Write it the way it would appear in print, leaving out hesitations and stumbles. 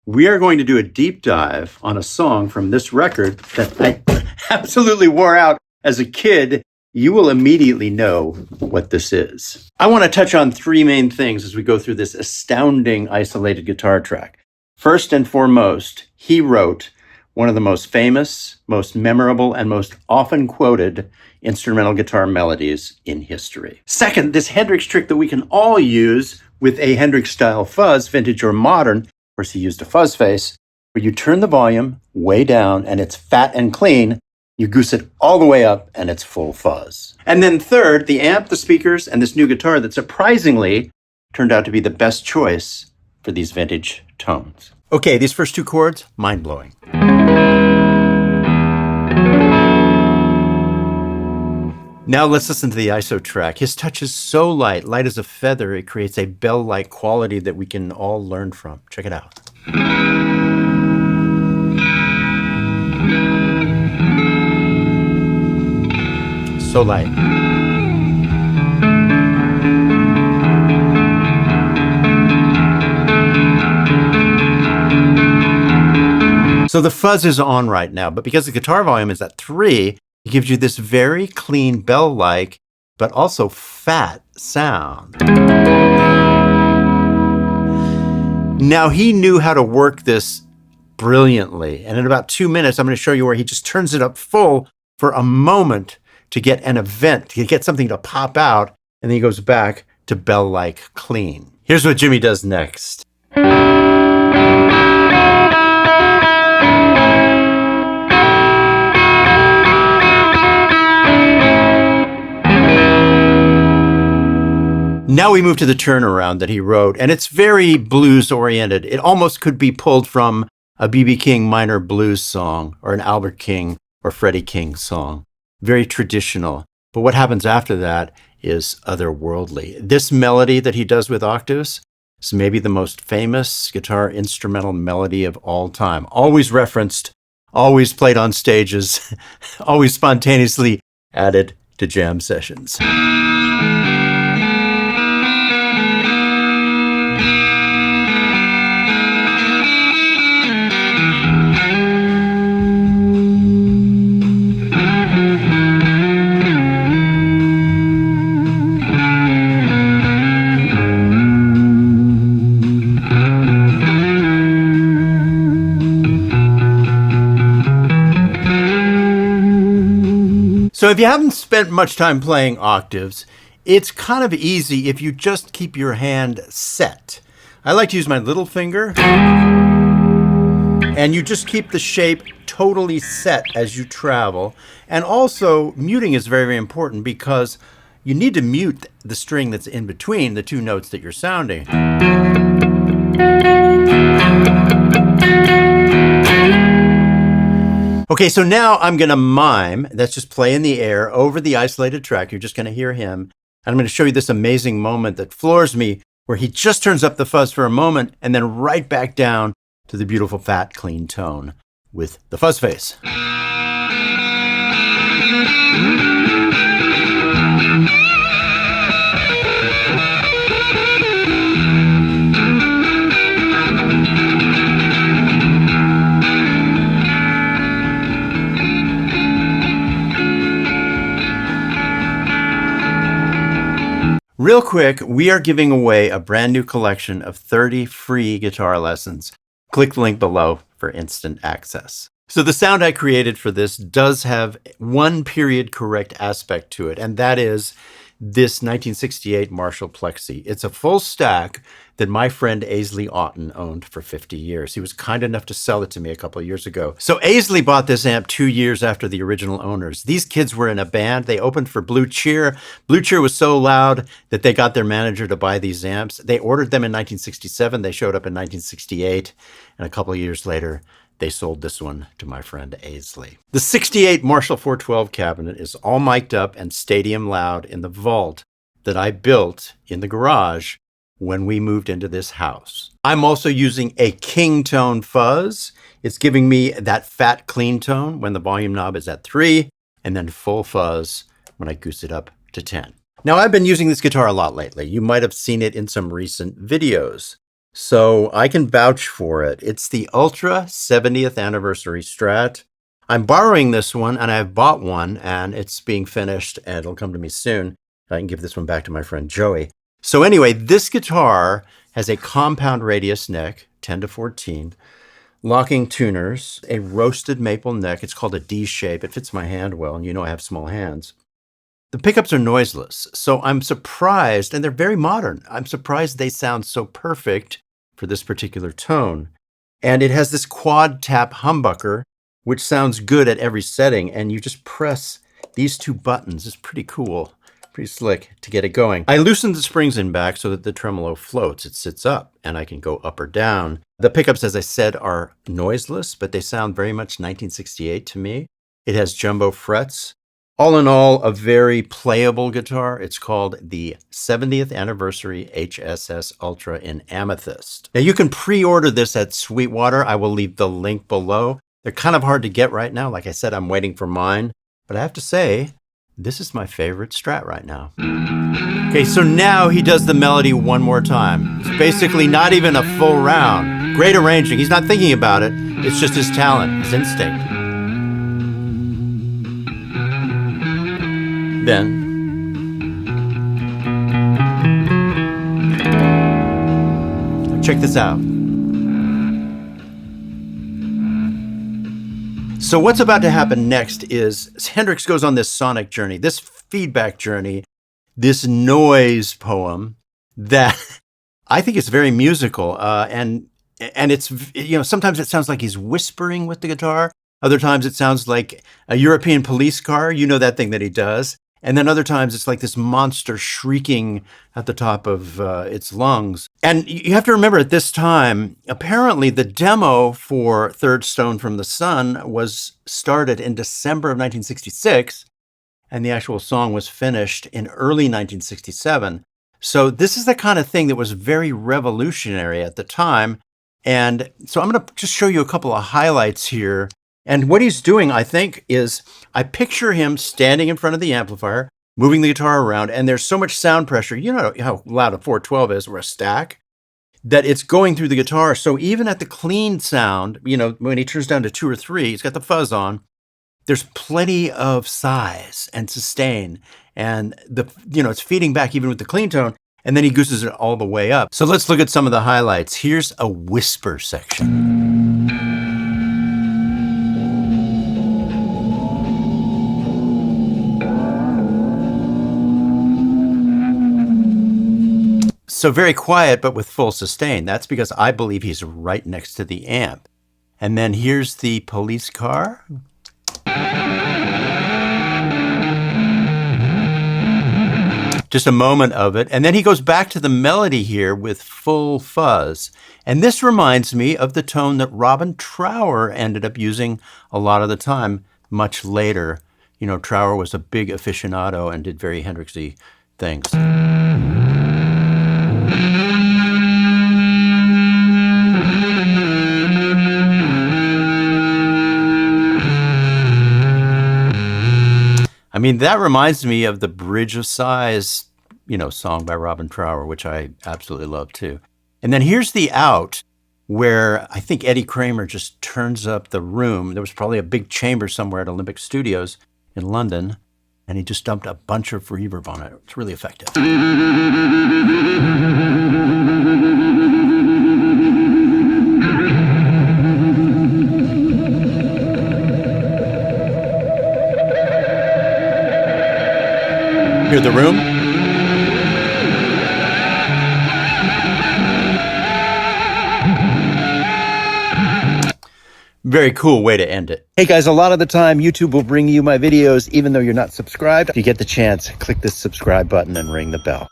we are going to do a deep dive on a song from this record that I absolutely wore out as a kid. You will immediately know what this is. I want to touch on three main things as we go through this astounding isolated guitar track. First and foremost, he wrote one of the most famous, most memorable, and most often quoted instrumental guitar melodies in history. Second, this Hendrix trick that we can all use with a Hendrix-style fuzz, vintage or modern, of course he used a fuzz face, where you turn the volume way down and it's fat and clean. You goose it all the way up and it's full fuzz. And then third, the amp, the speakers, and this new guitar that surprisingly turned out to be the best choice for these vintage tones. Okay, these first two chords, mind-blowing. Now let's listen to the ISO track. His touch is so light as a feather, it creates a bell-like quality that we can all learn from. Check it out. So light. So the fuzz is on right now, but because the guitar volume is at 3, it gives you this very clean bell-like, but also fat sound. Now he knew how to work this brilliantly. And in about 2 minutes, I'm going to show you where he just turns it up full for a moment to get an event, to get something to pop out, and then he goes back to bell-like clean. Here's what Jimmy does next. Now we move to the turnaround that he wrote, and it's very blues-oriented. It almost could be pulled from a B.B. King minor blues song or an Albert King or Freddie King song. Very traditional. But what happens after that is otherworldly. This melody that he does with octaves is maybe the most famous guitar instrumental melody of all time. Always referenced, always played on stages, always spontaneously added to jam sessions. So if you haven't spent much time playing octaves, it's kind of easy if you just keep your hand set. I like to use my little finger, and you just keep the shape totally set as you travel. And also, muting is very, very important because you need to mute the string that's in between the two notes that you're sounding. Okay, so now I'm going to mime. That's just play in the air over the isolated track. You're just going to hear him. And I'm going to show you this amazing moment that floors me, where he just turns up the fuzz for a moment and then right back down to the beautiful, fat, clean tone with the fuzz face. Real quick, we are giving away a brand new collection of 30 free guitar lessons. Click the link below for instant access. So the sound I created for this does have one period correct aspect to it, and that is this 1968 Marshall Plexi. It's a full stack that my friend Aisley Otten owned for 50 years. He was kind enough to sell it to me a couple of years ago. So Aisley bought this amp 2 years after the original owners. These kids were in a band. They opened for Blue Cheer. Blue Cheer was so loud that they got their manager to buy these amps. They ordered them in 1967. They showed up in 1968. And a couple of years later, they sold this one to my friend Aisley. The 68 Marshall 412 cabinet is all mic'd up and stadium loud in the vault that I built in the garage when we moved into this house. I'm also using a king tone fuzz. It's giving me that fat clean tone when the volume knob is at 3, and then full fuzz when I goose it up to 10. Now I've been using this guitar a lot lately. You might have seen it in some recent videos. So I can vouch for it. It's the Ultra 70th Anniversary Strat. I'm borrowing this one, and I've bought one, and it's being finished, and it'll come to me soon. I can give this one back to my friend Joey. So anyway, this guitar has a compound radius neck, 10 to 14, locking tuners, a roasted maple neck. It's called a D shape. It fits my hand well, and you know I have small hands. The pickups are noiseless, so I'm surprised, and they're very modern. I'm surprised they sound so perfect for this particular tone. And it has this quad tap humbucker, which sounds good at every setting, and you just press these two buttons. It's pretty cool, pretty slick to get it going. I loosened the springs in back so that the tremolo floats. It sits up, and I can go up or down. The pickups, as I said, are noiseless, but they sound very much 1968 to me. It has jumbo frets. All in all, a very playable guitar. It's called the 70th Anniversary HSS Ultra in Amethyst. Now, you can pre-order this at Sweetwater. I will leave the link below. They're kind of hard to get right now. Like I said, I'm waiting for mine. But I have to say, this is my favorite Strat right now. Okay, so now he does the melody one more time. It's basically not even a full round. Great arranging. He's not thinking about it. It's just his talent, his instinct. Then check this out. So what's about to happen next is Hendrix goes on this sonic journey, this feedback journey, this noise poem that I think is very musical. And it's, you know, sometimes it sounds like he's whispering with the guitar. Other times it sounds like a European police car. You know that thing that he does. And then other times it's like this monster shrieking at the top of its lungs. And you have to remember at this time, apparently the demo for Third Stone from the Sun was started in December of 1966, and the actual song was finished in early 1967. So this is the kind of thing that was very revolutionary at the time. And so I'm going to just show you a couple of highlights here. And what he's doing, I think, is I picture him standing in front of the amplifier, moving the guitar around, and there's so much sound pressure. You know how loud a 412 is, or a stack, that it's going through the guitar. So even at the clean sound, you know, when he turns down to 2 or 3, he's got the fuzz on, there's plenty of size and sustain. And it's feeding back even with the clean tone, and then he gooses it all the way up. So let's look at some of the highlights. Here's a whisper section. So very quiet, but with full sustain. That's because I believe he's right next to the amp. And then here's the police car. Just a moment of it. And then he goes back to the melody here with full fuzz. And this reminds me of the tone that Robin Trower ended up using a lot of the time much later. You know, Trower was a big aficionado and did very Hendrixy things. I mean, that reminds me of the Bridge of Sighs, song by Robin Trower, which I absolutely love too. And then here's the out, where I think Eddie Kramer just turns up the room. There was probably a big chamber somewhere at Olympic Studios in London, and he just dumped a bunch of reverb on it. It's really effective. Hear the room? Very cool way to end it. Hey guys, a lot of the time YouTube will bring you my videos even though you're not subscribed. If you get the chance, click this subscribe button and ring the bell.